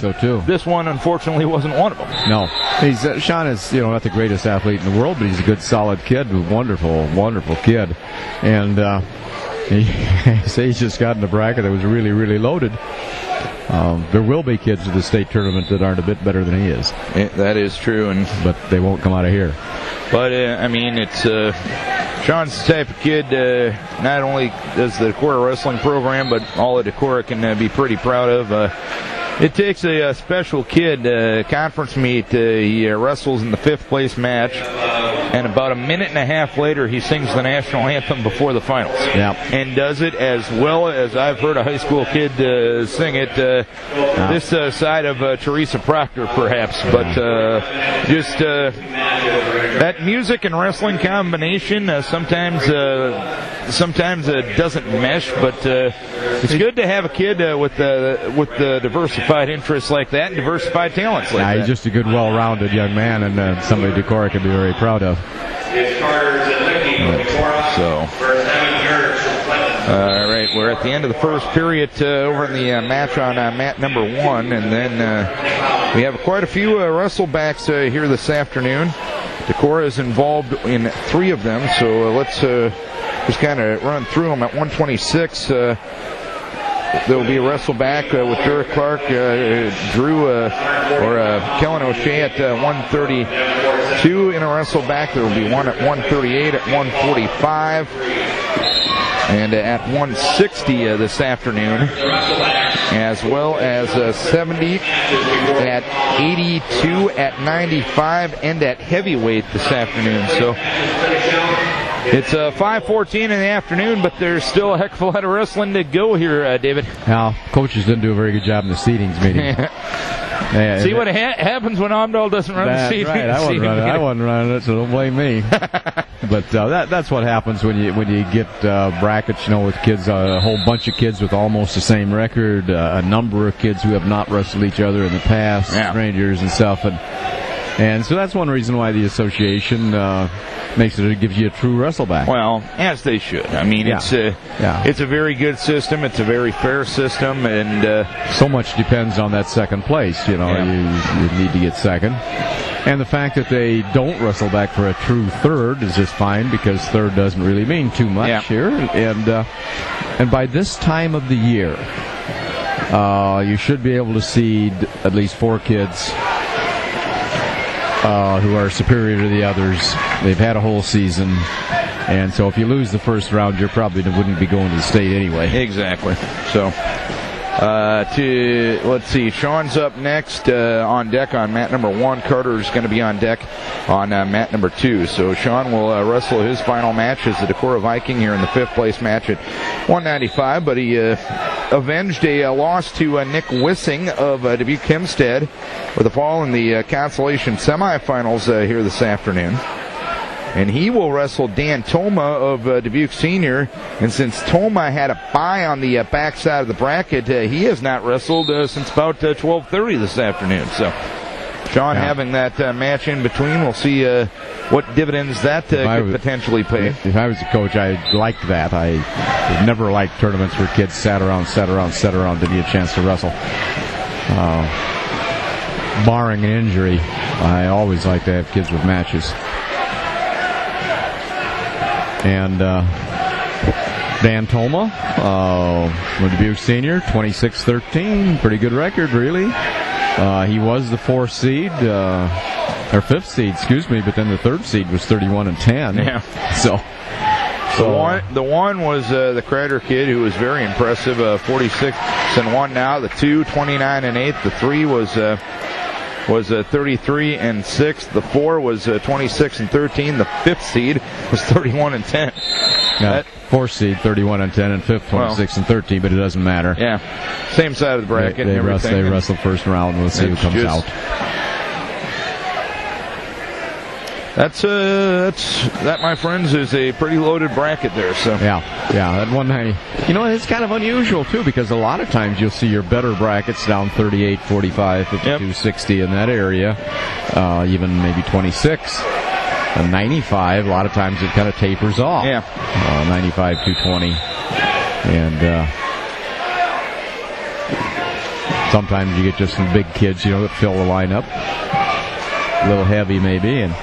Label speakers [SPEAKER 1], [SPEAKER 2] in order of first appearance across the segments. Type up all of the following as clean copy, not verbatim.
[SPEAKER 1] So too.
[SPEAKER 2] This one, unfortunately, wasn't one of them.
[SPEAKER 1] No, Sean is not the greatest athlete in the world, but he's a good, solid kid, a wonderful, wonderful kid, and he's just got in a bracket that was really, really loaded. There will be kids at the state tournament that aren't a bit better than he is.
[SPEAKER 2] That is true,
[SPEAKER 1] but they won't come out of here.
[SPEAKER 2] But it's Sean's the type of kid. Not only does the Decorah wrestling program, but all of Decorah can be pretty proud of. It takes a special kid. Conference meet, he wrestles in the 5th place match, and about a minute and a half later, he sings the national anthem before the finals.
[SPEAKER 1] Yep.
[SPEAKER 2] And does it as well as I've heard a high school kid sing it. This side of Teresa Proctor, perhaps, but just that music and wrestling combination sometimes it doesn't mesh, but it's good to have a kid with the diversified interests like that and diversified talents like that.
[SPEAKER 1] He's just a good, well-rounded young man, and somebody Decorah can be very proud of.
[SPEAKER 2] All right, we're at the end of the first period over in the match on mat number 1, and then we have quite a few wrestlebacks here this afternoon. Decorah is involved in 3 of them, so let's just kind of run through them. At 126, there will be a wrestleback with Derek Clark, Kellen O'Shea at 132 in a wrestleback. There will be one at 138, at 145, and at 160 this afternoon, as well as 70 at 82, at 95, and at heavyweight this afternoon. So it's 5:14 in the afternoon, but there's still a heck of a lot of wrestling to go here, David.
[SPEAKER 1] Now, coaches didn't do a very good job in the seedings meeting.
[SPEAKER 2] See what happens when Omdahl doesn't run the seedings.
[SPEAKER 1] Right. I wasn't running it, so don't blame me. But that's what happens when you get brackets, with kids, a whole bunch of kids with almost the same record, a number of kids who have not wrestled each other in the past, strangers and stuff, and so that's one reason why the association it gives you a true wrestleback.
[SPEAKER 2] Well, as they should. I mean, it's a very good system. It's a very fair system, and
[SPEAKER 1] so much depends on that second place. You need to get second, and the fact that they don't wrestle back for a true third is just fine, because third doesn't really mean too much here. And by this time of the year, you should be able to seed at least 4 kids who are superior to the others. They've had a whole season, and so if you lose the first round, you probably wouldn't be going to the state anyway.
[SPEAKER 2] Exactly. So, let's see, Sean's up next on deck on mat number 1. Carter's going to be on deck on mat number 2. So Sean will wrestle his final match as the Decorah Viking here in the 5th place match at 195, but he avenged a loss to Nick Wissing of Dubuque Hempstead with a fall in the consolation semifinals here this afternoon. And he will wrestle Dan Toma of Dubuque Senior. And since Toma had a bye on the backside of the bracket, he has not wrestled since about 12:30 this afternoon. So Sean having that match in between, we'll see what dividends that could potentially pay.
[SPEAKER 1] If I was a coach, I'd like that. I never liked tournaments where kids sat around, didn't get a chance to wrestle. Barring an injury, I always like to have kids with matches. And Dan Toma, Dubuque Senior, 26-13, pretty good record, really. He was the 4th seed, or 5th seed, but then the 3rd seed was 31-10.
[SPEAKER 2] Yeah.
[SPEAKER 1] So
[SPEAKER 2] the one was the Crider kid, who was very impressive, 46-1 now. The 2, 29-8. The 3 was 33-6. The 4 was 26-13. The 5th seed was 31-10.
[SPEAKER 1] Yeah, 4th seed 31-10, and 5th 26-13, but it doesn't matter.
[SPEAKER 2] Yeah, same side of the bracket.
[SPEAKER 1] They wrestle first round. We'll see who comes out.
[SPEAKER 2] That, my friends, is a pretty loaded bracket there. So
[SPEAKER 1] that one, it's kind of unusual too, because a lot of times you'll see your better brackets down 38, 45, 52, 60 in that area, even maybe 26. And 95, a lot of times it kind of tapers off. 95, 220, and sometimes you get just some big kids, that fill the lineup. A little heavy maybe, and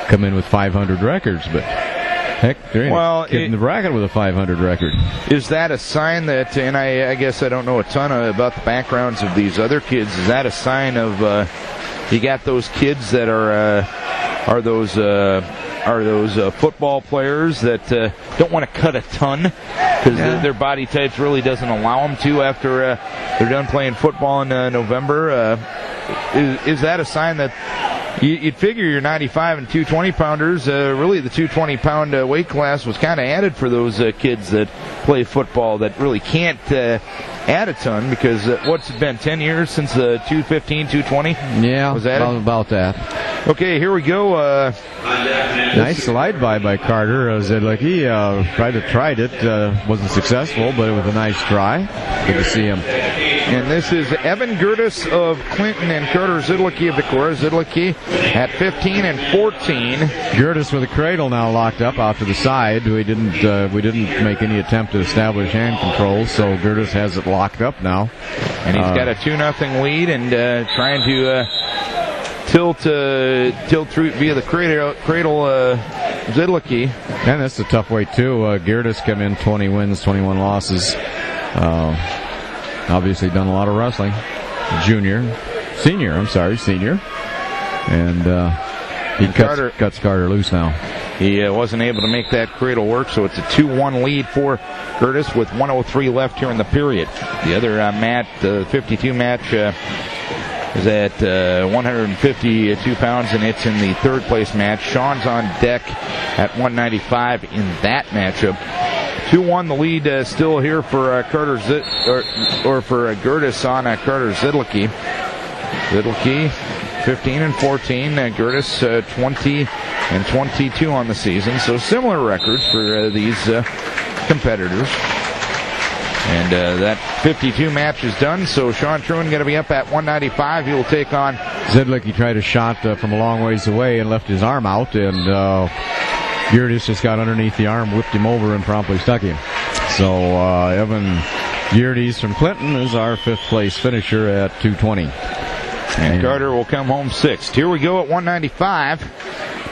[SPEAKER 1] come in with 500 records, but heck, there ain't a kid in the bracket with a 500 record.
[SPEAKER 2] Is that a sign that, and I guess I don't know a ton about the backgrounds of these other kids, is that a sign of you got those kids that are those football players that don't want to cut a ton because their body types really doesn't allow them to after they're done playing football in November? Is that a sign that you'd figure your 95 and 220 pounders, really the 220 pound weight class was kind of added for those kids that play football that really can't add a ton, because what's it been, 10 years since the 215, 220?
[SPEAKER 1] Yeah,
[SPEAKER 2] was that
[SPEAKER 1] about that.
[SPEAKER 2] Okay, here we go.
[SPEAKER 1] Nice slide by Carter. Zedlicki tried it, wasn't successful, but it was a nice try. Good to see him.
[SPEAKER 2] And this is Evan Gertis of Clinton and Carter Zedlicki of Decorah. Zedlicki at 15 and 14.
[SPEAKER 1] Gertis with a cradle now locked up out to the side. We didn't make any attempt to establish hand control, so Gertis has it locked up now.
[SPEAKER 2] And he's got a 2-0 lead and trying to tilt through via the cradle Zedlicki.
[SPEAKER 1] And that's a tough weight too. Gertis come in 20 wins, 21 losses. Obviously done a lot of wrestling. Senior. And he cuts Carter loose now.
[SPEAKER 2] He wasn't able to make that cradle work, so it's a 2-1 lead for Gertis with 1:03 left here in the period. The other the 52 match is at 152 pounds, and it's in the third place match. Sean's on deck at 195 in that matchup. 2-1 the lead still here for for Gertis on Carter Zedlicki. Zedlicki 15 and 14, Gertis 20 and 22 on the season, so similar records for these competitors. And that 52 match is done, so Sean Truman going to be up at 195. He will take on
[SPEAKER 1] Zedlicki. Tried a shot from a long ways away and left his arm out, and Gertis just got underneath the arm, whipped him over, and promptly stuck him. So Evan Gertis from Clinton is our 5th place finisher at 220.
[SPEAKER 2] And Carter will come home 6th. Here we go at 195.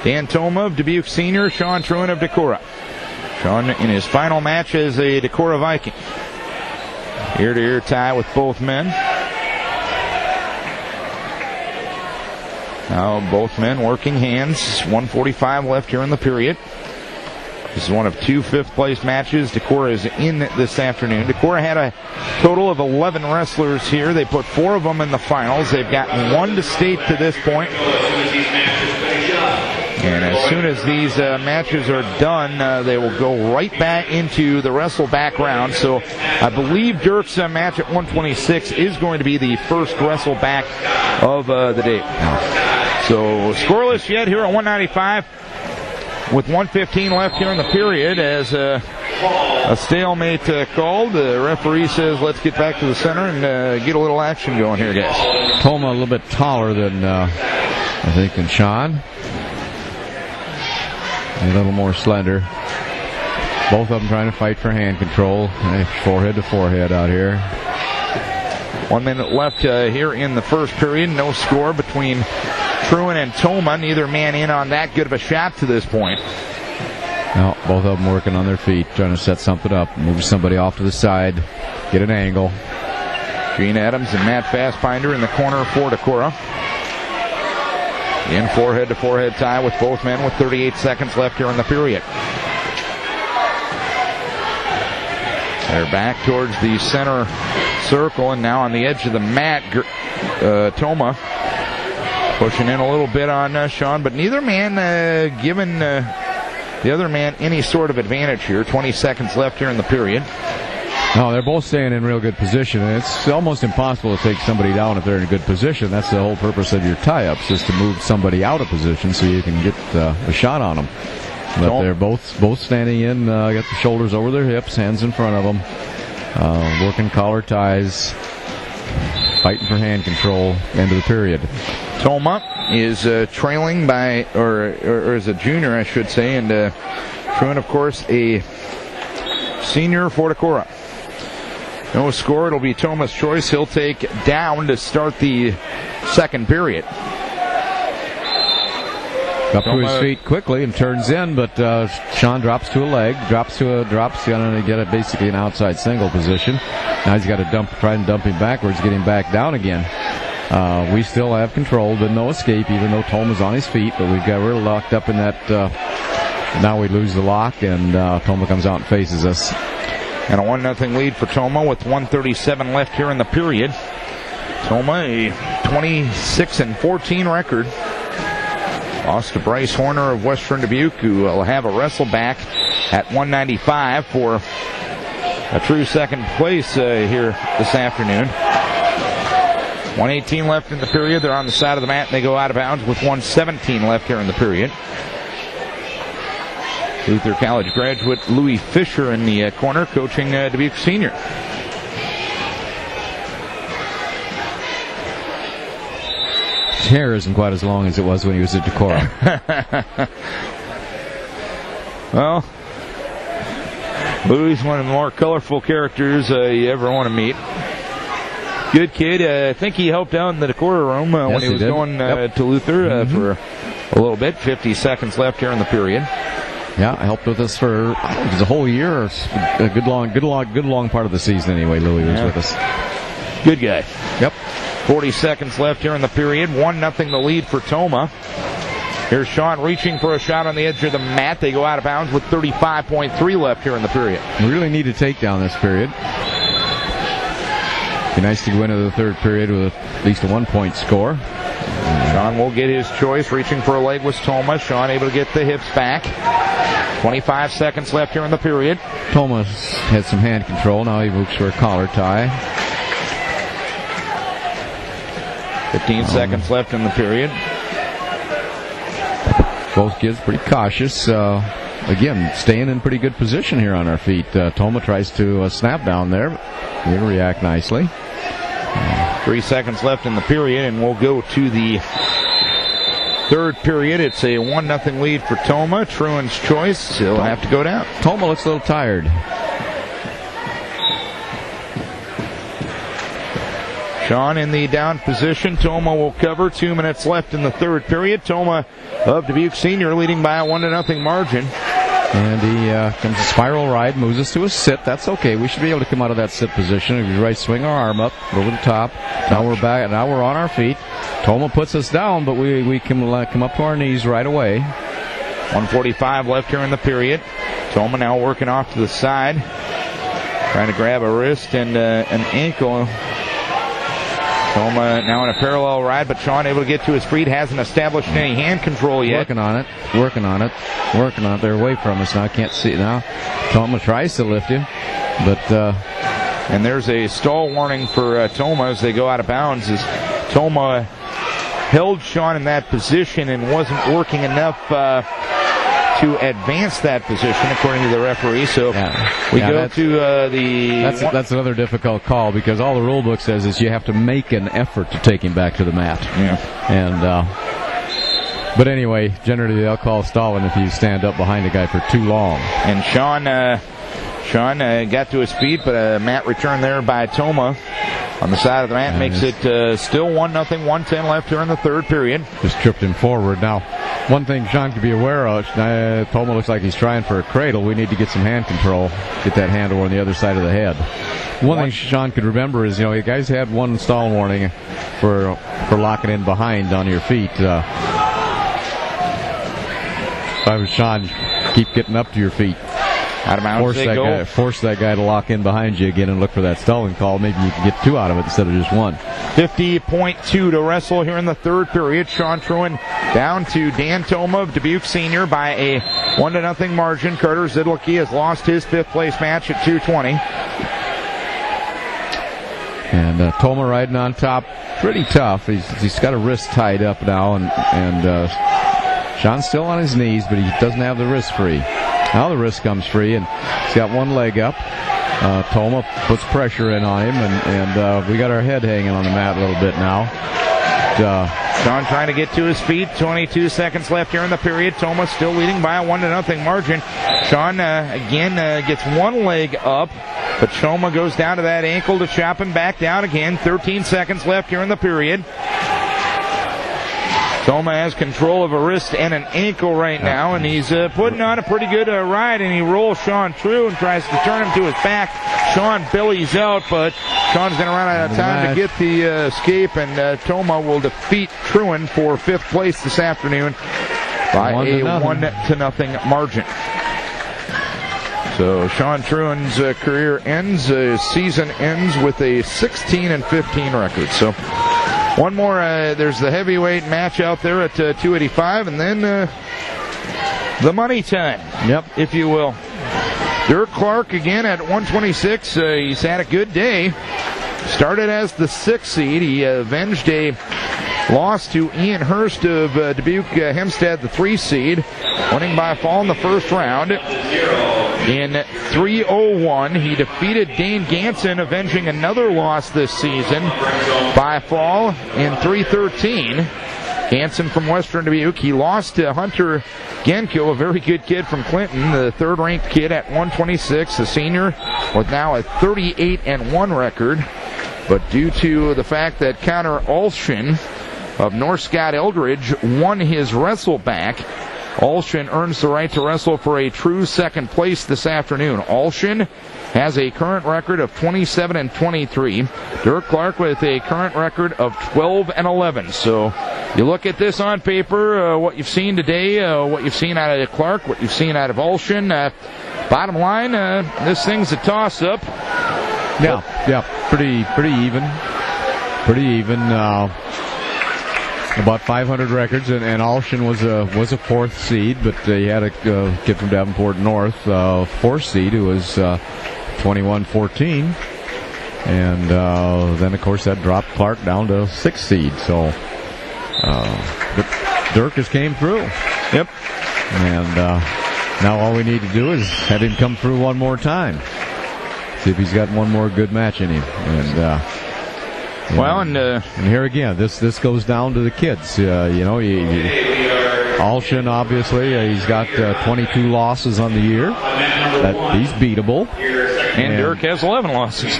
[SPEAKER 2] Dan Toma of Dubuque Senior, Sean Truman of Decorah. Sean in his final match as a Decorah Viking. Ear-to-ear tie with both men. Now both men working hands. 1:45 left here in the period. This is one of 2 5th-place matches Decorah is in this afternoon. Decorah had a total of 11 wrestlers here. They put 4 of them in the finals. They've gotten 1 to state to this point. And as soon as these matches are done, they will go right back into the Wrestleback round. So I believe Dirk's match at 126 is going to be the first Wrestleback of the day. So scoreless yet here at 195 with 1:15 left here in the period as a stalemate called. The referee says let's get back to the center and get a little action going here, guys.
[SPEAKER 1] Toma a little bit taller than than Sean. A little more slender. Both of them trying to fight for hand control. Forehead to forehead out here.
[SPEAKER 2] 1 minute left here in the first period. No score between Truman and Toma. Neither man in on that good of a shot to this point.
[SPEAKER 1] No, both of them working on their feet, trying to set something up. Move somebody off to the side. Get an angle.
[SPEAKER 2] Gene Adams and Matt Fassbinder in the corner for Decorah. In forehead to forehead tie with both men with 38 seconds left here in the period. They're back towards the center circle and now on the edge of the mat. Toma pushing in a little bit on Sean, but neither man giving the other man any sort of advantage here. 20 seconds left here in the period.
[SPEAKER 1] No, they're both staying in real good position, and it's almost impossible to take somebody down if they're in a good position. That's the whole purpose of your tie-ups, is to move somebody out of position so you can get a shot on them. But they're both standing in, got the shoulders over their hips, hands in front of them, working collar ties, fighting for hand control, end of the period.
[SPEAKER 2] Toma is trailing by, or is a junior, I should say, and Truman, of course, a senior for Decorah. No score. It'll be Toma's choice. He'll take down to start the second period.
[SPEAKER 1] Up to his feet quickly and turns in, but Sean drops to a leg, drops going to get it basically an outside single position. Now he's got to try and dump him backwards, get him back down again. We still have control, but no escape, even though Toma's on his feet, but we're locked up in that. Now we lose the lock, and Toma comes out and faces us.
[SPEAKER 2] And a 1-0 lead for Toma with 1:37 left here in the period. Toma, a 26-14 record. Lost to Bryce Horner of Western Dubuque, who will have a wrestleback at 195 for a true second place here this afternoon. 1:18 left in the period. They're on the side of the mat, and they go out of bounds with 1:17 left here in the period. Luther College graduate Louis Fisher in the corner, coaching Dubuque Senior.
[SPEAKER 1] His hair isn't quite as long as it was when he was at Decorah.
[SPEAKER 2] Well, Louis is one of the more colorful characters you ever want to meet. Good kid. I think he helped out in the Decorah room when he was going to Luther for a little bit. 50 seconds left here in the period.
[SPEAKER 1] Yeah, helped with us for it was a whole year, or a good long part of the season anyway. Louis was with us.
[SPEAKER 2] Good guy.
[SPEAKER 1] Yep.
[SPEAKER 2] 40 seconds left here in the period. 1-0 the lead for Toma. Here's Sean reaching for a shot on the edge of the mat. They go out of bounds with 35.3 left here in the period.
[SPEAKER 1] We really need a takedown this period. Be nice to go into the third period with at least a 1-point score.
[SPEAKER 2] Sean will get his choice, reaching for a leg with Toma. Sean able to get the hips back. 25 seconds left here in the period.
[SPEAKER 1] Toma had some hand control. Now he moves for a collar tie.
[SPEAKER 2] 15 seconds left in the period.
[SPEAKER 1] Both kids pretty cautious. Again, staying in pretty good position here on our feet. Toma tries to snap down there. He'll react nicely.
[SPEAKER 2] 3 seconds left in the period, and we'll go to the third period. It's a 1-0 lead for Toma. Truan's choice. He'll have to go down.
[SPEAKER 1] Toma looks a little tired.
[SPEAKER 2] Sean in the down position. Toma will cover. 2 minutes left in the third period. Toma of Dubuque Senior leading by a 1-0 margin.
[SPEAKER 1] And he comes a spiral ride, moves us to a sit. That's okay. We should be able to come out of that sit position. If you right, swing our arm up over the top. Now we're back. Now we're on our feet. Toma puts us down, but we can come up to our knees right away.
[SPEAKER 2] 1:45 left here in the period. Toma now working off to the side, trying to grab a wrist and an ankle. Toma now in a parallel ride, but Sean able to get to his feet. Hasn't established any hand control yet.
[SPEAKER 1] Working on it. They're away from us now. Can't see it now. Toma tries to lift him, but
[SPEAKER 2] and there's a stall warning for Toma as they go out of bounds. As Toma held Sean in that position and wasn't working enough to advance that position, according to the referee. So we go to the...
[SPEAKER 1] That's another difficult call, because all the rule book says is you have to make an effort to take him back to the mat.
[SPEAKER 2] Yeah.
[SPEAKER 1] And but anyway, generally they'll call stalling if you stand up behind a guy for too long.
[SPEAKER 2] And Sean got to his feet, but a mat return there by Toma on the side of the mat makes it still 1-0, 1:10 left here in the third period.
[SPEAKER 1] Just tripped him forward. Now, one thing Sean could be aware of, Toma looks like he's trying for a cradle. We need to get some hand control, get that hand over on the other side of the head. One thing Sean could remember is, you guys had one stall warning for locking in behind on your feet. If I was Sean, keep getting up to your feet.
[SPEAKER 2] Out of bounds
[SPEAKER 1] force that guy to lock in behind you again and look for that stalling call. Maybe you can get 2 out of it instead of just 1.
[SPEAKER 2] 50.2 to wrestle here in the third period. Sean Truan down to Dan Toma of Dubuque Senior by a 1-0 margin. Carter Zidlicki has lost his 5th place match at 2:20.
[SPEAKER 1] And Toma riding on top, pretty tough. He's got a wrist tied up now, and Sean's still on his knees, but he doesn't have the wrist free. Now the wrist comes free, and he's got one leg up. Toma puts pressure in on him, and we got our head hanging on the mat a little bit now.
[SPEAKER 2] Sean trying to get to his feet. 22 seconds left here in the period. Toma still leading by a 1-0 margin. Sean again gets one leg up, but Toma goes down to that ankle to chop him back down again. 13 seconds left here in the period. Toma has control of a wrist and an ankle right now, and he's putting on a pretty good ride, and he rolls Sean through and tries to turn him to his back. Sean bellies out, but Sean's going to run out of time to get the escape, and Toma will defeat Truin for 5th place this afternoon by a 1-0 margin. So Sean Truin's career ends, season ends with a 16-15 record. So one more, there's the heavyweight match out there at 285, and then the money time, if you will. Dirk Clark again at 126. He's had a good day. Started as the 6th seed. He avenged a loss to Ian Hurst of Dubuque Hempstead, the 3 seed, winning by a fall in the first round. In 3:01, he defeated Dane Ganson, avenging another loss this season by a fall in 3:13. Ganson from Western Dubuque. He lost to Hunter Genko, a very good kid from Clinton, the 3rd-ranked kid at 126, a senior with now a 38-1 record. But due to the fact that Connor Alshin of North Scott Eldridge won his Wrestleback, Alshin earns the right to wrestle for a true 2nd place this afternoon. Alshin has a current record of 27-23. Dirk Clark with a current record of 12-11. So you look at this on paper, what you've seen today, what you've seen out of Clark, what you've seen out of Alshin. Bottom line, this thing's a toss-up. Pretty even. About 500 records, and Alshin was a 4th seed, but he had a kid from Davenport North, 4th seed, who was 21-14, and then of course that dropped Clark down to 6th seed. So but Dirk has came through. And now all we need to do is have him come through one more time, see if he's got one more good match in him. And and here again, this goes down to the kids. Alshin, obviously, he's got 22 losses on the year. He's beatable. And Dirk has 11 losses.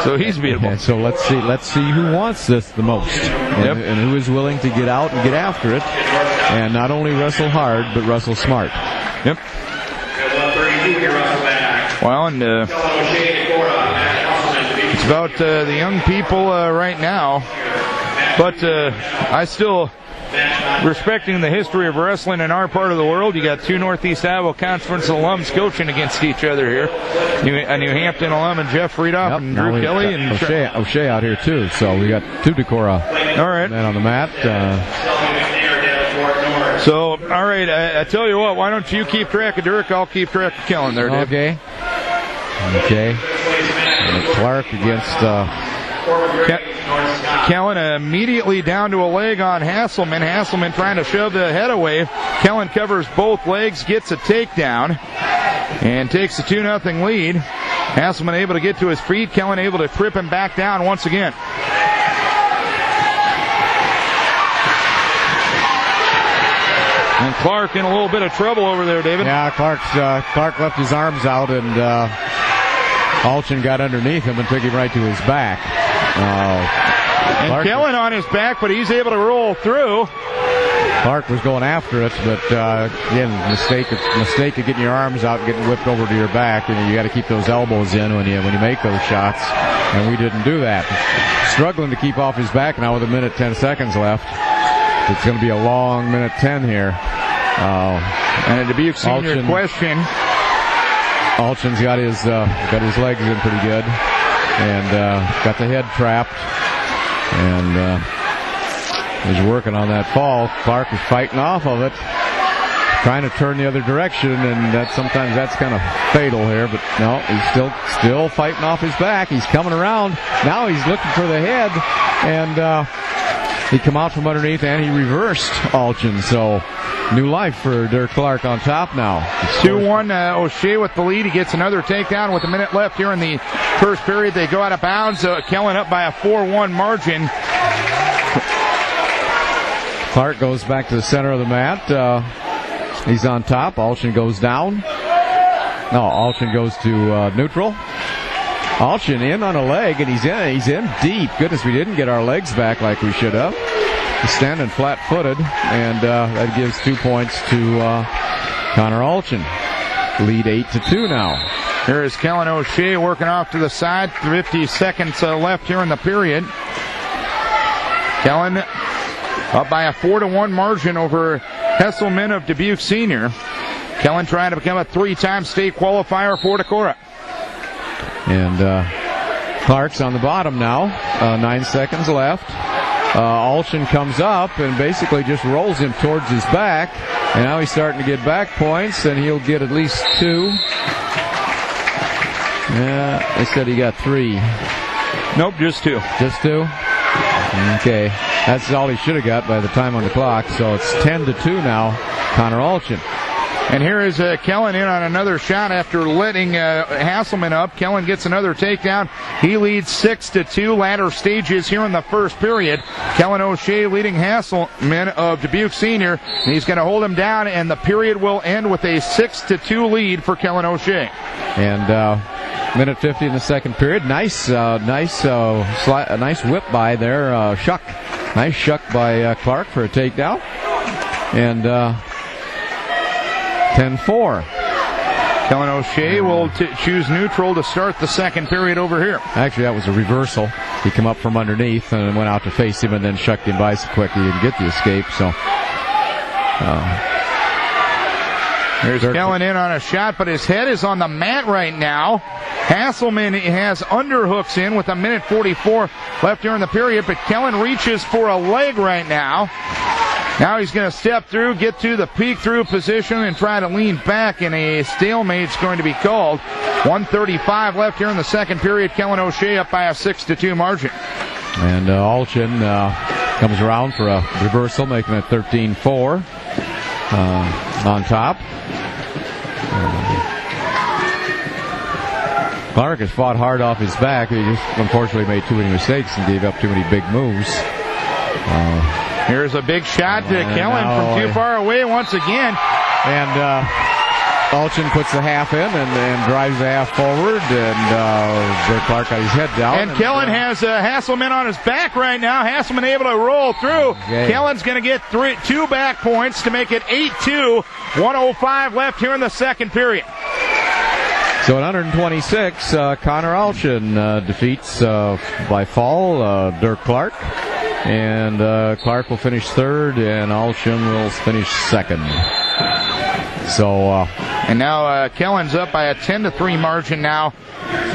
[SPEAKER 2] So he's beatable. And so let's see who wants this the most, and who is willing to get out and get after it, and not only wrestle hard but wrestle smart. Well, and it's about the young people right now, but I still, respecting the history of wrestling in our part of the world, you got 2 Northeast Iowa Conference alums coaching against each other here. A New Hampton alum and Jeff Friedoff and Drew Kelly. And O'Shea out here too, so we got 2 Decorah men on the mat. So, all right, I tell you what, why don't you keep track of Dirk, I'll keep track of Kellen there, Dave. Okay. And Clark against Kellen, immediately down to a leg on Hasselman. Hasselman trying to shove the head away. Kellen covers both legs, gets a takedown, and takes a 2-0 lead. Hasselman able to get to his feet. Kellen able to trip him back down once again. And Clark in a little bit of trouble over there, David. Yeah, Clark left his arms out, and Alshin got underneath him and took him right to his back. And Kellen on his back, but he's able to roll through. Clark was going after it, but again, mistake of getting your arms out and getting whipped over to your back. And you got to keep those elbows in when you make those shots, and we didn't do that. Struggling to keep off his back now with 1:10 left. It's going to be a long 1:10 here. And a Dubuque senior question. Alshin's got his legs in pretty good, and got the head trapped, and he's working on that fall. Clark is fighting off of it, trying to turn the other direction, and sometimes that's kind of fatal here. But no, he's still fighting off his back. He's coming around now. He's looking for the head, and he come out from underneath, and he reversed Alshin. So new life for Dirk Clark on top now. 2-1, O'Shea with the lead. He gets another takedown with a minute left here in the first period. They go out of bounds. Kellen up by a 4-1 margin.
[SPEAKER 1] Clark goes back to the center of the mat. He's on top. Alshin goes down. No, Alshin goes to neutral. Alshin in on a leg, and he's in deep. Goodness, we didn't get our legs back like we should have. He's standing flat-footed, and that gives 2 points to Connor Alshin. Lead 8-2 now.
[SPEAKER 2] Here is Kellen O'Shea working off to the side. 50 seconds left here in the period. Kellen up by a 4-1 margin over Hesselman of Dubuque Senior. Kellen trying to become a 3-time state qualifier for Decorah.
[SPEAKER 1] And Clark's on the bottom now. 9 seconds left. Alshin comes up and basically just rolls him towards his back. And now he's starting to get back points, and he'll get at least 2. Yeah, they said he got 3.
[SPEAKER 2] Nope, just 2.
[SPEAKER 1] Just 2? Okay. That's all he should have got by the time on the clock. So it's 10-2 now, Connor Alshin.
[SPEAKER 2] And here is Kellen in on another shot after letting Hasselman up. Kellen gets another takedown. He leads 6-2. Latter stages here in the first period. Kellen O'Shea leading Hasselman of Dubuque Senior. And he's going to hold him down, and the period will end with a 6-2 lead for Kellen O'Shea.
[SPEAKER 1] And minute 50 in the second period. Nice whip by there, Shuck. Nice shuck by Clark for a takedown. And 10-4.
[SPEAKER 2] Kellen O'Shea will choose neutral to start the second period over here.
[SPEAKER 1] Actually, that was a reversal. He came up from underneath and went out to face him and then shucked him by so quick he didn't get the escape. So
[SPEAKER 2] there's Kellen in on a shot, but his head is on the mat right now. Hasselman has underhooks in with a minute 44 left here in the period, but Kellen reaches for a leg right now. Now he's going to step through, get to the peek through position, and try to lean back, and a stalemate's going to be called. 1:35 left here in the second period. Kellen O'Shea up by a 6-2 margin.
[SPEAKER 1] And Alshin comes around for a reversal, making it 13-4 on top. Clark has fought hard off his back. He just unfortunately made too many mistakes and gave up too many big moves.
[SPEAKER 2] Here's a big shot to Kellen from too far away once again.
[SPEAKER 1] And Alshin puts the half in and drives the half forward. And Clark got his head down.
[SPEAKER 2] And Kellen has Hasselman on his back right now. Hasselman able to roll through. Okay. Kellen's going to get 2 back points to make it 8-2. 1:05 left here in the second period.
[SPEAKER 1] So at 126, Connor Alshin defeats by fall Dirk Clark. And Clark will finish third, and Alshin will finish second. So,
[SPEAKER 2] and now Kellen's up by a 10-3 margin now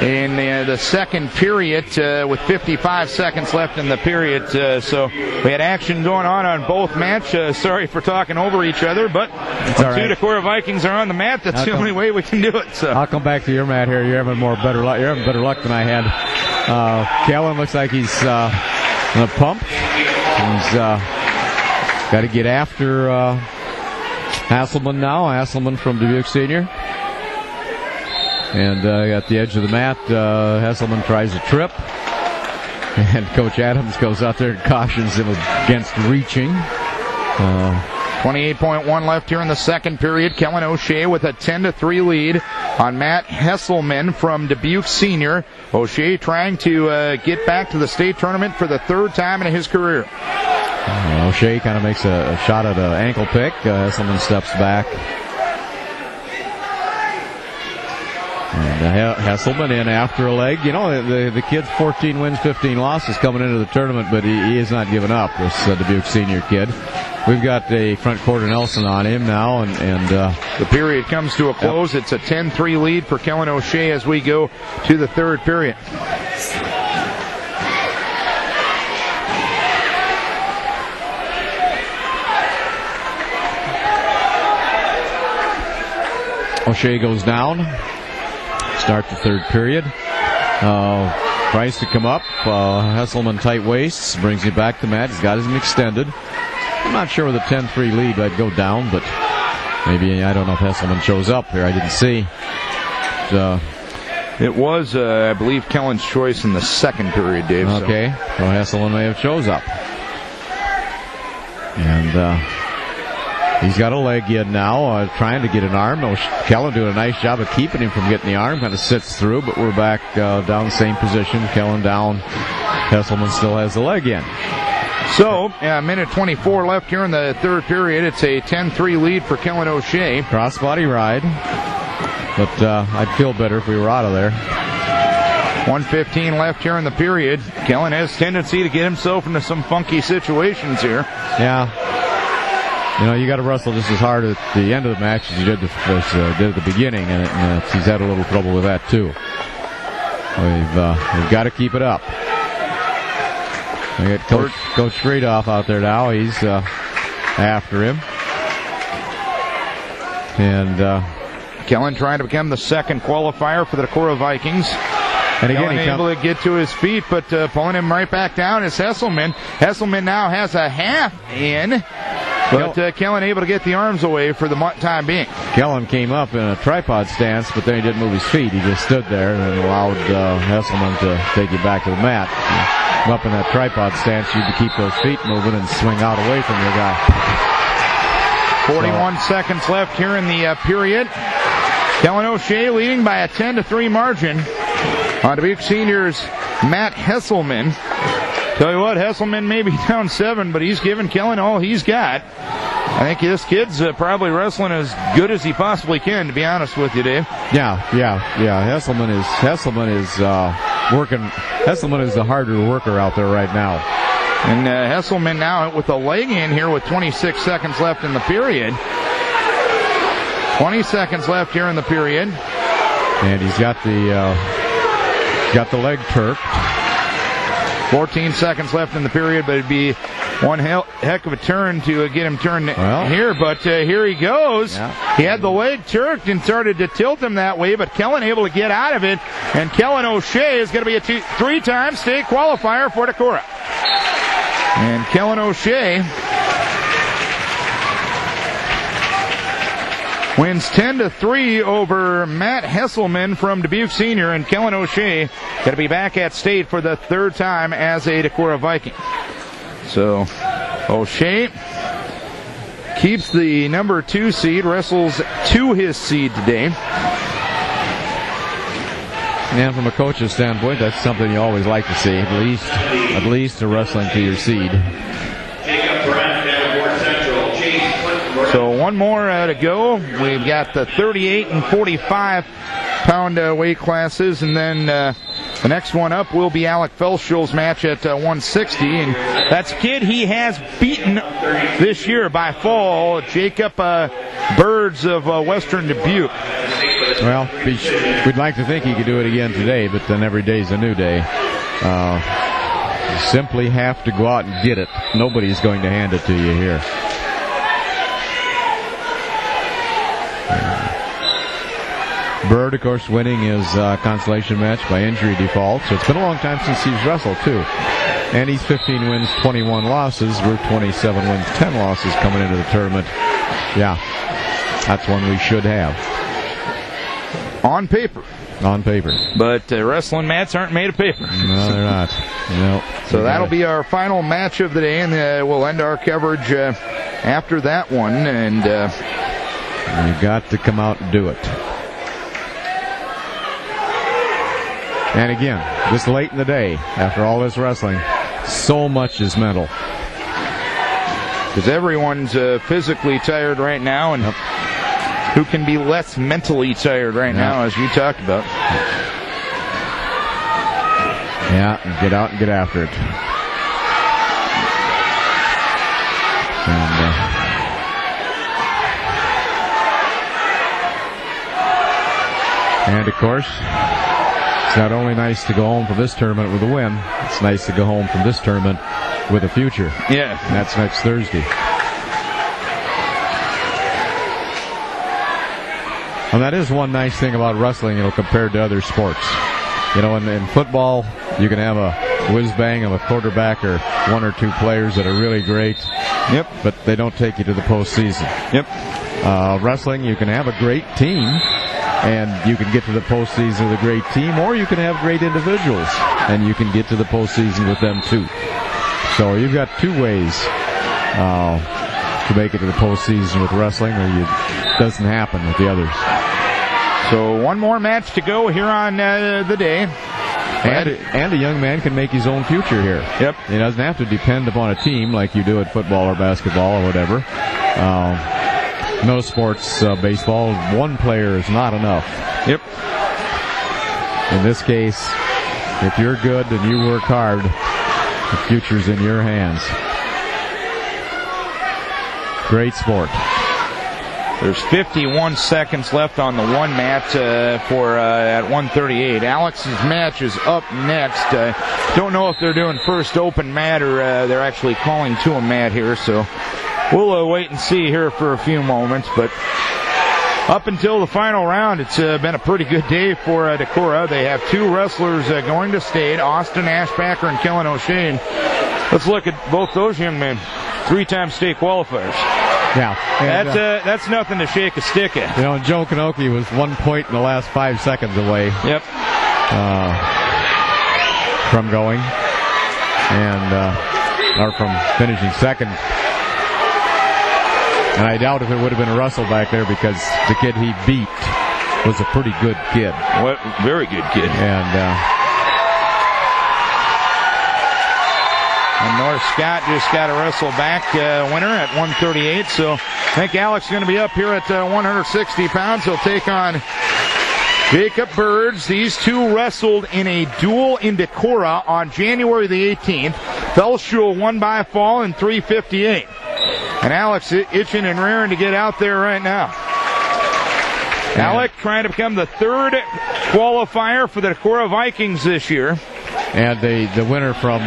[SPEAKER 2] in the second period with 55 seconds left in the period. So we had action going on both matches. Sorry for talking over each other, but when two Decorah Vikings are on the mat, that's the only way we can do it. So
[SPEAKER 1] I'll come back to your mat here. You're having better luck. You're having better luck than I had. Kellen looks like he's in a pump. He's got to get after Hasselman now. Hasselman from Dubuque Senior. And at the edge of the mat, Hasselman tries a trip. And Coach Adams goes out there and cautions him against reaching.
[SPEAKER 2] 28.1 left here in the second period. Kellen O'Shea with a 10-3 lead on Matt Hesselman from Dubuque Senior. O'Shea trying to get back to the state tournament for the third time in his career.
[SPEAKER 1] O'Shea kind of makes a shot at an ankle pick. Hesselman steps back. And Hesselman in after a leg. You know, the kid's 14 wins, 15 losses coming into the tournament, but he is not giving up, this Dubuque Senior kid. We've got a front quarter Nelson on him now, and
[SPEAKER 2] the period comes to a close. It's a 10-3 lead for Kellen O'Shea as we go to the third period.
[SPEAKER 1] O'Shea goes down. Start the third period. Tries to come up. Hesselman tight waists. Brings him back to the mat. He's got him extended. I'm not sure with a 10-3 lead I'd go down, but maybe, I don't know if Hesselman shows up here. I didn't see.
[SPEAKER 2] It was, I believe, Kellen's choice in the second period, Dave.
[SPEAKER 1] Okay. So Hesselman may have shows up. And he's got a leg in now, trying to get an arm. Kellen doing a nice job of keeping him from getting the arm. Kind of sits through, but we're back down the same position. Kellen down. Hesselman still has the leg in.
[SPEAKER 2] So, minute 24 left here in the third period. It's a 10-3 lead for Kellen O'Shea.
[SPEAKER 1] Crossbody ride. But I'd feel better if we were out of there.
[SPEAKER 2] 1:15 left here in the period. Kellen has tendency to get himself into some funky situations here.
[SPEAKER 1] Yeah. You know, you got to wrestle just as hard at the end of the match as you did at the beginning, and he's had a little trouble with that too. We've got to keep it up. We got Coach Fredoff out there now. He's after him, and
[SPEAKER 2] Kellen trying to become the second qualifier for the Decorah Vikings. And again, able to get to his feet, but pulling him right back down is Hesselman. Hesselman now has a half in. But Kellen able to get the arms away for the time being.
[SPEAKER 1] Kellen came up in a tripod stance, but then he didn't move his feet. He just stood there and allowed Hesselman to take you back to the mat. Up in that tripod stance, you had to keep those feet moving and swing out away from your guy.
[SPEAKER 2] 41 seconds left here in the period. Kellen O'Shea leading by a 10-3 margin on Dubuque Senior's Matt Hesselman. Tell you what, Hesselman may be down 7, but he's giving Kellen all he's got. I think this kid's probably wrestling as good as he possibly can, to be honest with you, Dave.
[SPEAKER 1] Yeah. Hesselman is working. Hesselman is the harder worker out there right now.
[SPEAKER 2] And Hesselman now with a leg in here with 26 seconds left in the period. 20 seconds left here in the period.
[SPEAKER 1] And he's got the leg turked.
[SPEAKER 2] 14 seconds left in the period, but it'd be one heck of a turn to get him turned here. But here he goes. Yeah. He had the leg turked and started to tilt him that way, but Kellen able to get out of it. And Kellen O'Shea is going to be a three-time state qualifier for Decorah. And Kellen O'Shea wins 10-3 over Matt Hesselman from Dubuque Senior, and Kellen O'Shea going to be back at state for the third time as a Decorah Viking. So O'Shea keeps the number 2 seed, wrestles to his seed today.
[SPEAKER 1] And from a coach's standpoint, that's something you always like to see, at least a wrestling to your seed.
[SPEAKER 2] So one more to go. We've got the 38 and 45 pound weight classes, and then the next one up will be Alec Felschul's match at 160, and that's a kid he has beaten this year by fall, Jacob Birds of Western Dubuque.
[SPEAKER 1] Well, we'd like to think he could do it again today, but then every day's a new day. You simply have to go out and get it. Nobody's going to hand it to you here. Bird, of course, winning his consolation match by injury default. So it's been a long time since he's wrestled, too. And he's 15 wins, 21 losses. We're 27 wins, 10 losses coming into the tournament. Yeah, that's one we should have.
[SPEAKER 2] On paper. But wrestling mats aren't made of paper.
[SPEAKER 1] No, they're not. No.
[SPEAKER 2] So that'll be our final match of the day, and we'll end our coverage after that one. And
[SPEAKER 1] you've got to come out and do it. And again, this late in the day, after all this wrestling, so much is mental.
[SPEAKER 2] Because everyone's physically tired right now, and who can be less mentally tired right now, as you talked about.
[SPEAKER 1] Yeah, get out and get after it. And of course, it's not only nice to go home from this tournament with a win, it's nice to go home from this tournament with a future.
[SPEAKER 2] Yeah.
[SPEAKER 1] And that's next Thursday. And that is one nice thing about wrestling, compared to other sports. In football, you can have a whiz-bang of a quarterback or one or two players that are really great.
[SPEAKER 2] Yep.
[SPEAKER 1] But they don't take you to the postseason.
[SPEAKER 2] Yep.
[SPEAKER 1] Wrestling, you can have a great team, and you can get to the postseason with a great team, or you can have great individuals, and you can get to the postseason with them too. So you've got two ways to make it to the postseason with wrestling, or it doesn't happen with the others.
[SPEAKER 2] So one more match to go here on the day.
[SPEAKER 1] And a young man can make his own future here.
[SPEAKER 2] Yep.
[SPEAKER 1] He doesn't have to depend upon a team like you do at football or basketball or whatever. No sports, baseball, one player is not enough.
[SPEAKER 2] Yep.
[SPEAKER 1] In this case, if you're good and you work hard, the future's in your hands. Great sport.
[SPEAKER 2] There's 51 seconds left on the one mat for at 138. Alex's match is up next. Don't know if they're doing first open mat or they're actually calling to a mat here, so we'll wait and see here for a few moments. But up until the final round, it's been a pretty good day for Decorah. They have two wrestlers going to state, Austin Ashbacker and Kellen O'Shea. Let's look at both those young men, three-time state qualifiers.
[SPEAKER 1] Yeah. And,
[SPEAKER 2] that's nothing to shake a stick at.
[SPEAKER 1] You know, Joe Kanoki was 1 point in the last 5 seconds away.
[SPEAKER 2] Yep.
[SPEAKER 1] From going. Or from finishing second. And I doubt if it would have been a Wrestleback there because the kid he beat was a pretty good kid.
[SPEAKER 2] What? Very good kid. And North Scott just got a Wrestleback winner at 138. So I think Alex is going to be up here at 160 pounds. He'll take on Jacob Birds. These two wrestled in a duel in Decorah on January the 18th. Felshul won by fall in 3:58. And Alex itching and raring to get out there right now. Alex trying to become the third qualifier for the Decorah Vikings this year.
[SPEAKER 1] And the winner from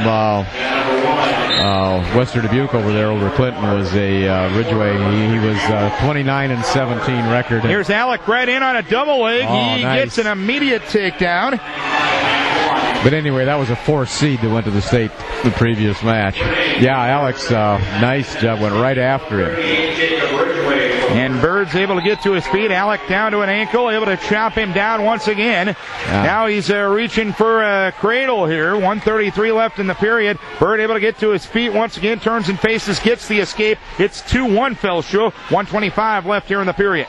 [SPEAKER 1] Western Dubuque over there, over Clinton, was a Ridgeway. He was 29-17 record.
[SPEAKER 2] Here's Alec right in on a double leg. He gets an immediate takedown.
[SPEAKER 1] But anyway, that was a 4th seed that went to the state the previous match. Yeah, Alex, nice job, went right after him.
[SPEAKER 2] And Bird's able to get to his feet. Alec down to an ankle, able to chop him down once again. Yeah. Now he's reaching for a cradle here. 1:33 left in the period. Bird able to get to his feet once again, turns and faces, gets the escape. It's 2-1 Felshul. 1:25 left here in the period.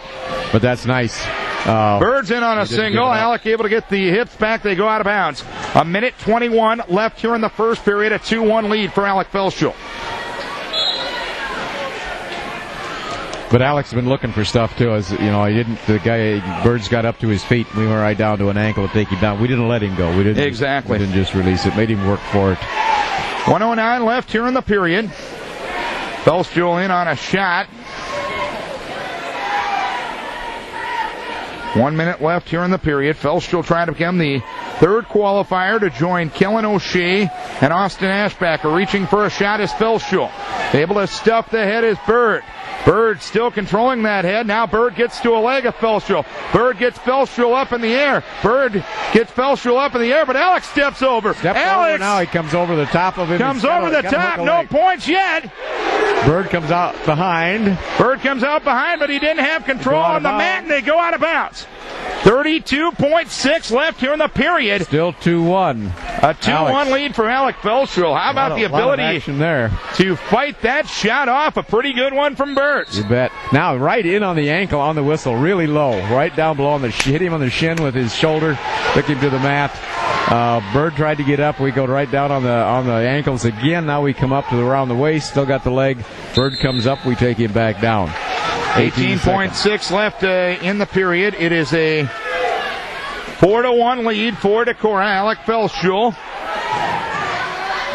[SPEAKER 1] But that's nice.
[SPEAKER 2] Bird's in on a single. Alec able to get the hips back. They go out of bounds. 1:21 left here in the first period. A 2-1 lead for Alec Felshul.
[SPEAKER 1] But Alex has been looking for stuff too. As you know, the guy Birds got up to his feet. We went right down to an ankle to take him down. We didn't let him go. We didn't just release it. Made him work for it.
[SPEAKER 2] 1:09 left here in the period. Felshul in on a shot. 1 minute left here in the period. Felshul trying to become the third qualifier to join Kellen O'Shea and Austin Ashbacker. Reaching for a shot is Felshul. Able to stuff the head is Bird. Bird still controlling that head. Now Bird gets to a leg of Felshul. Bird gets Felshul up in the air. Bird gets Felshul up in the air, but Alex steps over.
[SPEAKER 1] Alex now, he comes over the top of him.
[SPEAKER 2] Comes over the top. No points yet.
[SPEAKER 1] Bird comes out behind.
[SPEAKER 2] Bird comes out behind, but he didn't have control on the mat, and they go out of bounds. 32.6 left here in the period.
[SPEAKER 1] Still 2-1.
[SPEAKER 2] A 2-1 lead for Alec Felshul. How about the ability to fight that shot off? A pretty good one from Birds.
[SPEAKER 1] You bet. Now right in on the ankle on the whistle, really low, right down below hit him on the shin with his shoulder, took him to the mat. Bird tried to get up. We go right down on the ankles again. Now we come up to around the waist. Still got the leg. Bird comes up. We take him back down.
[SPEAKER 2] 18.6 left in the period. It is a 4-1 lead for Decorah. Alec Felshul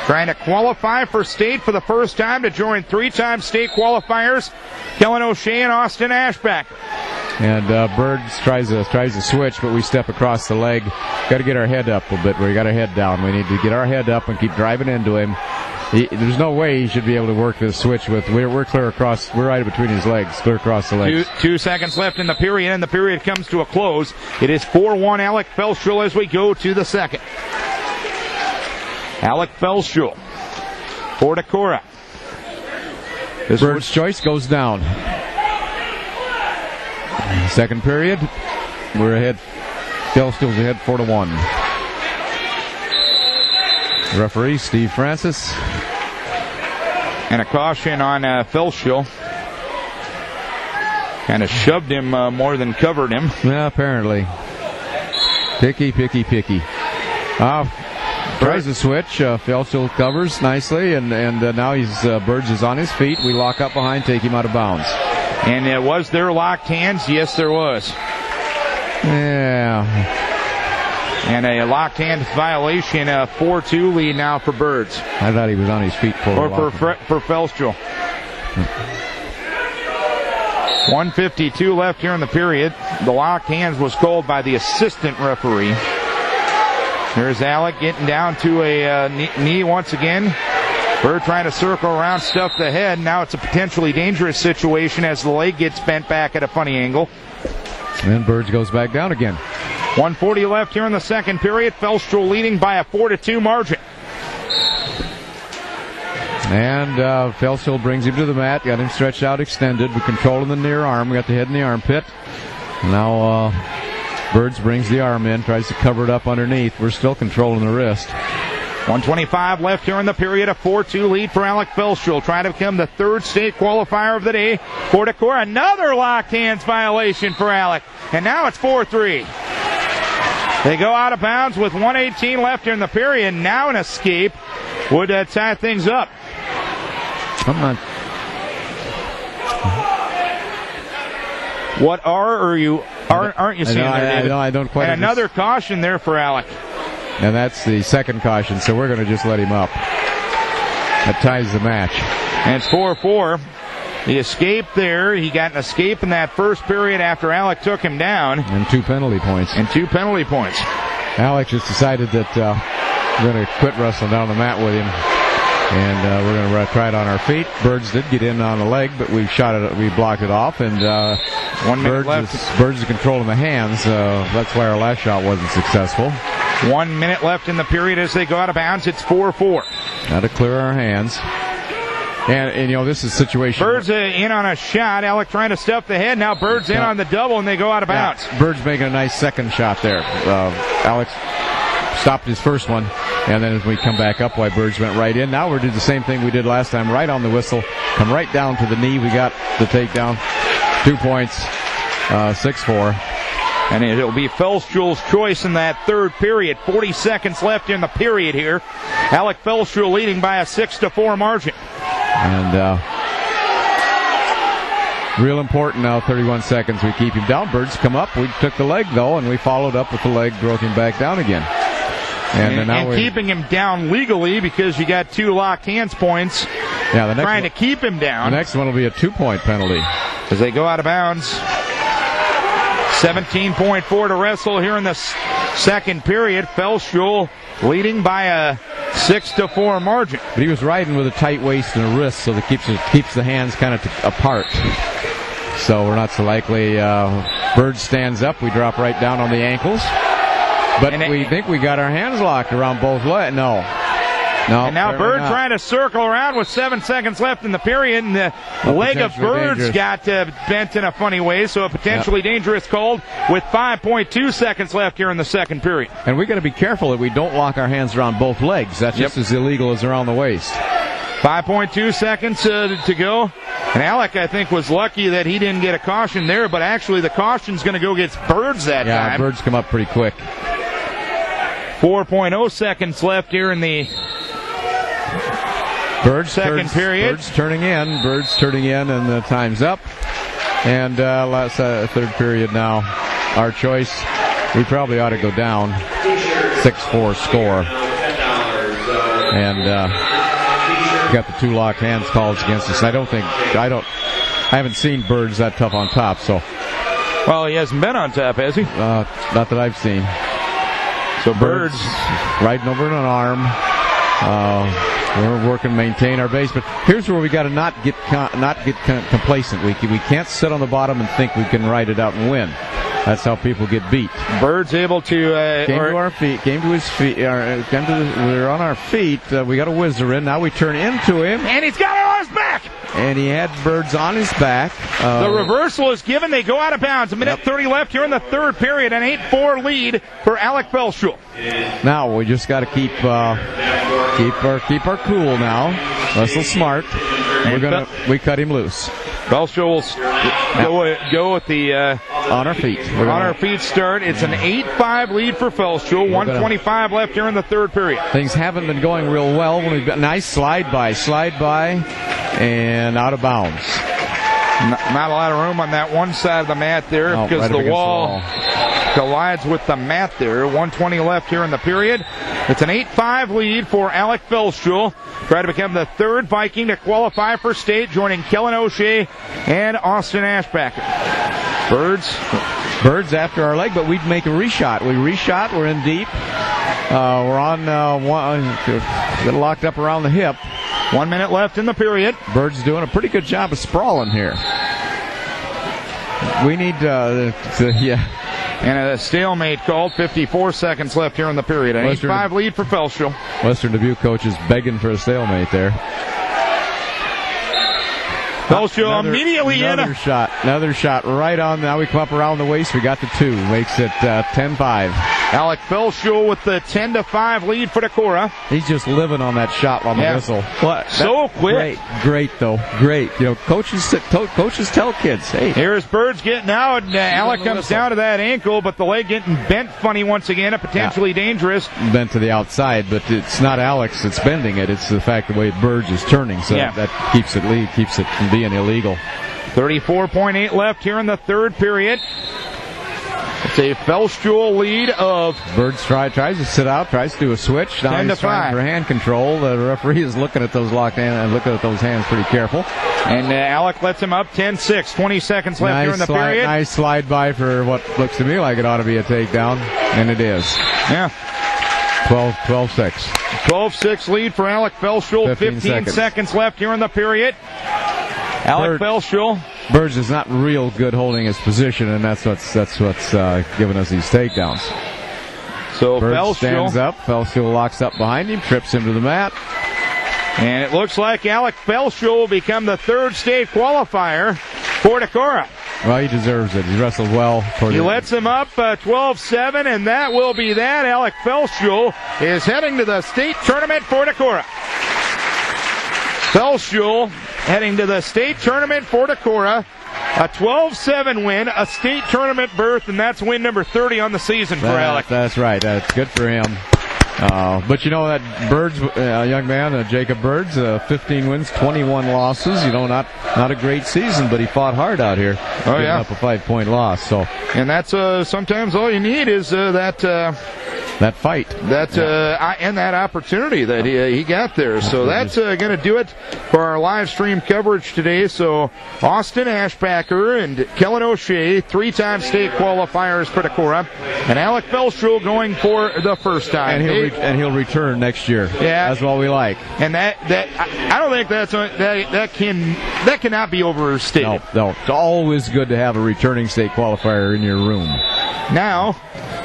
[SPEAKER 2] trying to qualify for state for the first time to join three-time state qualifiers, Kellen O'Shea and Austin Ashback.
[SPEAKER 1] And Birds tries to switch, but we step across the leg. Got to get our head up a bit. We got our head down. We need to get our head up and keep driving into him. There's no way he should be able to work this switch with. We're clear across. We're right between his legs, clear across the legs.
[SPEAKER 2] 2 seconds left in the period, and the period comes to a close. It is 4-1 Alec Felshul as we go to the second. Alec Felshul for Decorah.
[SPEAKER 1] Bird's choice goes down. Second period, we're ahead. Felshul's ahead 4-1. Referee Steve Francis.
[SPEAKER 2] And a caution on Felschel. Kind of shoved him more than covered him.
[SPEAKER 1] Yeah, apparently. Picky. Tries to switch. Felschel covers nicely, and now Birds is on his feet. We lock up behind, take him out of bounds.
[SPEAKER 2] And was there locked hands? Yes, there was.
[SPEAKER 1] Yeah.
[SPEAKER 2] And a locked hand violation, 4-2 lead now for Birds.
[SPEAKER 1] I thought he was on his feet for
[SPEAKER 2] Felschel. 1:52 left here in the period. The locked hands was called by the assistant referee. There's Alec getting down to a knee once again. Bird trying to circle around, stuff the head. Now it's a potentially dangerous situation as the leg gets bent back at a funny angle.
[SPEAKER 1] And Birds goes back down again.
[SPEAKER 2] 1:40 left here in the second period. Felschel leading by a 4-2 margin.
[SPEAKER 1] And Felschel brings him to the mat. Got him stretched out, extended. We're controlling the near arm. We got the head in the armpit. Now Birds brings the arm in, tries to cover it up underneath. We're still controlling the wrist.
[SPEAKER 2] 1:25 left here in the period. A 4-2 lead for Alec Felschel. Trying to become the third state qualifier of the day. For Decorah, another locked hands violation for Alec. And now it's 4-3. They go out of bounds with 1:18 left here in the period. Now an escape would tie things up.
[SPEAKER 1] I'm not.
[SPEAKER 2] What aren't you seeing there, David?
[SPEAKER 1] I don't quite.
[SPEAKER 2] And another caution there for Alec.
[SPEAKER 1] And that's the second caution, so we're going to just let him up. That ties the match.
[SPEAKER 2] And it's 4-4. The escape there, he got an escape in that first period after Alec took him down.
[SPEAKER 1] And 2 penalty points.
[SPEAKER 2] Alec
[SPEAKER 1] just decided that we're going to quit wrestling down the mat with him. And we're going to try it on our feet. Birds did get in on the leg, but we blocked it off. And
[SPEAKER 2] 1 minute left.
[SPEAKER 1] Birds is controlling the hands. That's why our last shot wasn't successful.
[SPEAKER 2] 1 minute left in the period as they go out of bounds. It's 4-4.
[SPEAKER 1] Got to clear our hands. And this is a situation.
[SPEAKER 2] Birds in on a shot. Alec trying to stuff the head. Now Birds in on the double, and they go out of bounds.
[SPEAKER 1] Birds making a nice second shot there. Alex stopped his first one, and then as we come back up, Birds went right in. Now we're doing the same thing we did last time, right on the whistle. Come right down to the knee. We got the takedown. 2 points, 6-4.
[SPEAKER 2] And it'll be Felschel's choice in that third period. 40 seconds left in the period here. Alec Felschel leading by a 6-4 margin.
[SPEAKER 1] And real important now, 31 seconds. We keep him down. Birds come up. We took the leg, though, and we followed up with the leg, broke him back down again. And keeping him down legally because you got 2 locked hands points. Yeah, the next
[SPEAKER 2] trying to keep him down.
[SPEAKER 1] The next one will be a 2-point penalty.
[SPEAKER 2] As they go out of bounds. 17.4 to wrestle here in the second period. Felschel leading by a 6-4 margin.
[SPEAKER 1] But he was riding with a tight waist and a wrist, so that keeps the hands kind of apart. So we're not so likely. Bird stands up. We drop right down on the ankles. But we think we got our hands locked around both legs. No.
[SPEAKER 2] And now Bird trying to circle around with 7 seconds left in the period, and the leg of Bird's got bent in a funny way, so a potentially dangerous call with 5.2 seconds left here in the second period.
[SPEAKER 1] And we got to be careful that we don't lock our hands around both legs. That's just as illegal as around the waist.
[SPEAKER 2] 5.2 seconds to go. And Alec, I think, was lucky that he didn't get a caution there, but actually the caution's going to go against Birds that time.
[SPEAKER 1] Yeah, Birds come up pretty quick.
[SPEAKER 2] 4.0 seconds left here in the second period.
[SPEAKER 1] Birds turning in, and the time's up. And last third period now. Our choice, we probably ought to go down. 6-4 score. And got the 2 locked hands calls against us. I haven't seen Birds that tough on top, so.
[SPEAKER 2] Well, he hasn't been on top, has he?
[SPEAKER 1] Not that I've seen.
[SPEAKER 2] So Birds
[SPEAKER 1] riding over an arm. We're working to maintain our base, but here's where we got to not get complacent. We can't sit on the bottom and think we can ride it out and win. That's how people get beat.
[SPEAKER 2] Bird's able to
[SPEAKER 1] came to our feet. Came to his feet. We're on our feet. We got a whizzer in. Now we turn into him,
[SPEAKER 2] and he's got it on his back.
[SPEAKER 1] And he had Birds on his back.
[SPEAKER 2] The reversal is given. They go out of bounds. A minute 30 left here in the third period. An 8-4 lead for Alec Felschel.
[SPEAKER 1] Now we just got to keep our cool now. Wrestle smart. We cut him loose.
[SPEAKER 2] Felshaw will go with the
[SPEAKER 1] on our feet.
[SPEAKER 2] On our feet start. It's an 8-5 lead for Felshaw. 1:25 left here in the third period.
[SPEAKER 1] Things haven't been going real well. We've got nice slide by, and out of bounds.
[SPEAKER 2] Not a lot of room on that one side of the mat there because the wall collides with the mat there. 1:20 left here in the period. It's an 8-5 lead for Alec Felshaw. Try to become the third Viking to qualify for state, joining Kellen O'Shea and Austin Ashbacker.
[SPEAKER 1] Birds after our leg, but we'd make a reshot. We reshot. We're in deep. We're on one. Get locked up around the hip.
[SPEAKER 2] 1 minute left in the period.
[SPEAKER 1] Birds doing a pretty good job of sprawling here. We need
[SPEAKER 2] And a stalemate called. 54 seconds left here in the period. An 8-5 lead for Felshaw.
[SPEAKER 1] Western Dubuque coach is begging for a stalemate there.
[SPEAKER 2] Felshaw immediately in.
[SPEAKER 1] Another shot right on. Now we come up around the waist. We got the 2. Makes it 10-5.
[SPEAKER 2] Alec Felshaw with the 10-5 lead for Decorah.
[SPEAKER 1] He's just living on that shot on the whistle.
[SPEAKER 2] So quick.
[SPEAKER 1] Great though. Great. You know, coaches tell kids, hey.
[SPEAKER 2] Here's Birds getting out. Alec comes down to that ankle, but the leg getting bent funny once again. Potentially dangerous.
[SPEAKER 1] Bent to the outside, but it's not Alex that's bending it. It's the fact the way Birds is turning. So that keeps it from being illegal.
[SPEAKER 2] 34.8 left here in the third period. It's a Felshaw lead of...
[SPEAKER 1] Birds tries to sit out, tries to do a switch. Now he's trying for hand control. The referee is looking at those locked hands and looking at those hands pretty careful.
[SPEAKER 2] And Alec lets him up 10-6. 20 seconds left here in the period.
[SPEAKER 1] Nice slide by for what looks to me like it ought to be a takedown, and it is.
[SPEAKER 2] Yeah.
[SPEAKER 1] 12-6.
[SPEAKER 2] 12-6 lead for Alec Felshaw. 15 seconds left here in the period. Alec Felshaw.
[SPEAKER 1] Birds is not real good holding his position, and that's what's giving us these takedowns.
[SPEAKER 2] So
[SPEAKER 1] Birds stands up. Felshaw locks up behind him, trips him to the mat.
[SPEAKER 2] And it looks like Alec Felshaw will become the third state qualifier for Decorah.
[SPEAKER 1] Well, he deserves it. He wrestled well.
[SPEAKER 2] He lets him up 12-7, and that will be that. Alec Felshaw is heading to the state tournament for Decorah. Felshaw heading to the state tournament for Decorah. A 12-7 win, a state tournament berth, and that's win number 30 on the season for Alec.
[SPEAKER 1] That's right. That's good for him. But you know that Birds, young man, Jacob Birds, 15 wins, 21 losses. You know, not a great season, but he fought hard out here.
[SPEAKER 2] Oh yeah,
[SPEAKER 1] up a 5-point loss. So,
[SPEAKER 2] and that's sometimes all you need is
[SPEAKER 1] that fight,
[SPEAKER 2] and that opportunity that he got there. So that's going to do it for our live stream coverage today. So Austin Ashbacker and Kellen O'Shea, 3-time state qualifiers for Decorah, and Alec Felshaw going for the first time.
[SPEAKER 1] And he'll return next year.
[SPEAKER 2] Yeah,
[SPEAKER 1] that's what we like.
[SPEAKER 2] And I don't think that cannot be overstated.
[SPEAKER 1] No, it's always good to have a returning state qualifier in your room.
[SPEAKER 2] Now,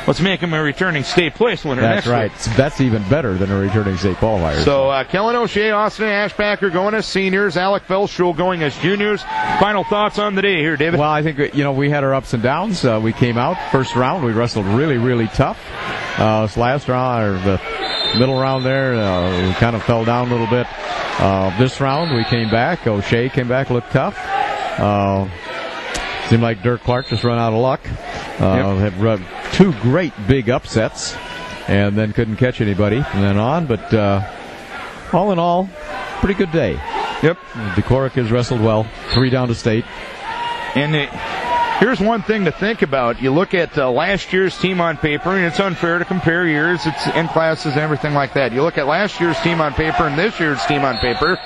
[SPEAKER 2] let's make him a returning state place winner.
[SPEAKER 1] That's right. That's even better than a returning state qualifier.
[SPEAKER 2] So Kellen O'Shea, Austin Ashbacker going as seniors, Alec Felshaw going as juniors. Final thoughts on the day here, David?
[SPEAKER 1] Well, I think we had our ups and downs. We came out first round. We wrestled really, really tough. This last round, or the middle round there, we kind of fell down a little bit. This round, we came back. O'Shea came back, looked tough. Seemed like Dirk Clark just run out of luck. Had run 2 great big upsets, and then couldn't catch anybody from then on. But all in all, pretty good day.
[SPEAKER 2] Yep.
[SPEAKER 1] Decorah has wrestled well. 3 down to state.
[SPEAKER 2] And here's one thing to think about. You look at last year's team on paper, and it's unfair to compare years. It's in classes and everything like that. You look at last year's team on paper and this year's team on paper,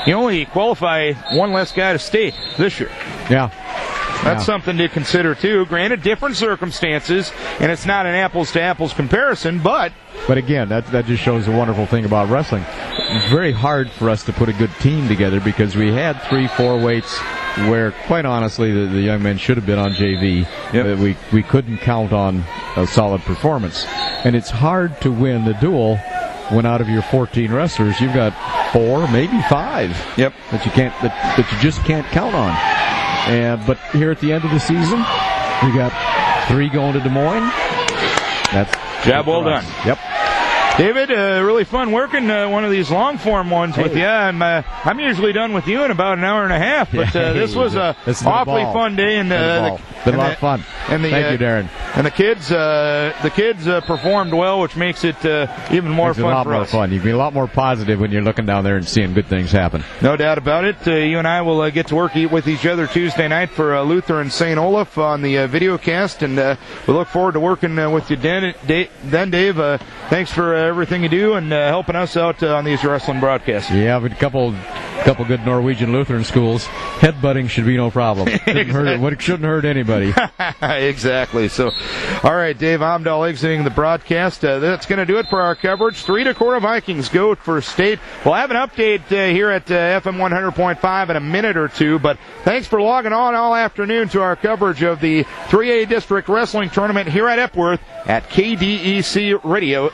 [SPEAKER 2] you only qualify 1 less guy to state this year.
[SPEAKER 1] Yeah.
[SPEAKER 2] That's something to consider, too. Granted, different circumstances, and it's not an apples-to-apples comparison, but
[SPEAKER 1] again, that just shows the wonderful thing about wrestling. It's very hard for us to put a good team together because we had 3-4 weights where, quite honestly, the young men should have been on JV. Yep. We couldn't count on a solid performance. And it's hard to win the duel when out of your 14 wrestlers, you've got 4, maybe 5
[SPEAKER 2] yep.
[SPEAKER 1] that you just can't count on. But here at the end of the season, we got 3 going to Des Moines. That's
[SPEAKER 2] job well done.
[SPEAKER 1] Yep.
[SPEAKER 2] David, really fun working one of these long form ones with you. I'm usually done with you in about an hour and a half, but this was a awfully fun day, and
[SPEAKER 1] been a lot of fun.
[SPEAKER 2] And
[SPEAKER 1] thank you, Darren.
[SPEAKER 2] And the kids performed well, which makes it even more fun for us.
[SPEAKER 1] A lot more fun. You can be a lot more positive when you're looking down there and seeing good things happen.
[SPEAKER 2] No doubt about it. You and I will get to work with each other Tuesday night for Luther and St. Olaf on the video cast, and we look forward to working with you then, Dave. Thanks for everything you do and helping us out on these wrestling broadcasts.
[SPEAKER 1] Yeah, but a couple good Norwegian Lutheran schools. Headbutting should be no problem. Shouldn't hurt anybody.
[SPEAKER 2] Exactly. So, all right, Dave Omdahl exiting the broadcast. That's going to do it for our coverage. 3 Decorah Vikings go for state. We'll have an update here at FM 100.5 in a minute or two, but thanks for logging on all afternoon to our coverage of the 3A District Wrestling Tournament here at Epworth at KDEC Radio.